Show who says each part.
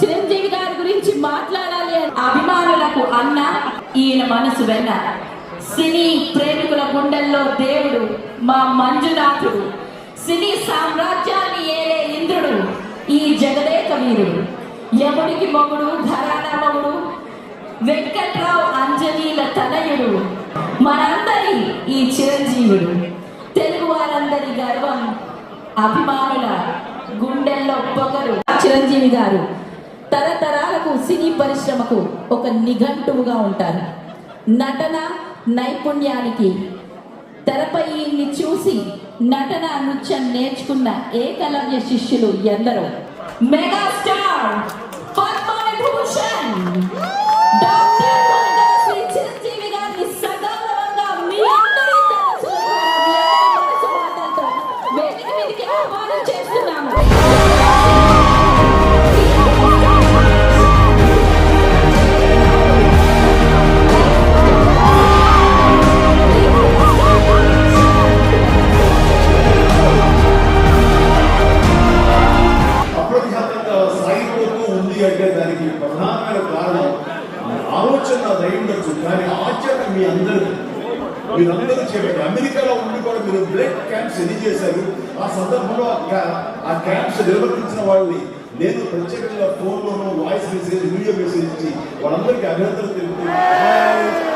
Speaker 1: చిరంజీవి గారి గురించి మాట్లాడాలి అని అభిమానులకు అన్న, ఈయన మనసు వెన్న. సినీ ప్రేమికుల గుండెల్లో దేవుడు మా మంజునాథుడు, సినీ సామ్రాజ్యాన్ని ఏలే ఇంద్రుడు, ఈ జగదేక వీరుడు, యముడికి మొగుడు, ఘరానా మొగుడు, వెంకట్రావు అంజనీల తనయుడు, మనందరి ఈ చిరంజీవుడు, తెలుగు వారందరి గర్వం, అభిమానుల గుండెల్లో పొగరు. చిరంజీవి గారు తరతరాలకు సినీ పరిశ్రమకు ఒక నిఘంటువుగా ఉంటారు. నటన నైపుణ్యానికి తెరపై ఈయన్ని చూసి నటన నృత్యం నేర్చుకున్న ఏకలవ్య శిష్యులు ఎందరో. మెగాస్టార్ పద్మవిభూషణ్ డాక్టర్ కొనగల శ్రీ చిరంజీవి గారిని సగౌరవంగా మీ అందరి మనసు మాటలతో వేదిక మీదకి ఆహ్వానం చేస్తున్నాము.
Speaker 2: అంటే దానికి ప్రధానమైన కారణం ఆలోచన ఉండొచ్చు, కానీ ఆచరణ మీరందరూ చెప్పండి. అమెరికాలో ఉండి కూడా మీరు బ్లడ్ క్యాంప్స్ ఎన్ని చేశారు? ఆ సందర్భంలో ఆ క్యాంప్స్ నిర్వర్తించిన వాళ్ళని నేను ప్రత్యేకంగా ఫోన్లోనూ వాయిస్ మెసేజ్, వీడియో మెసేజ్ ఇచ్చి వాళ్ళందరికీ అభినందనలు తెలుపుతున్నాను.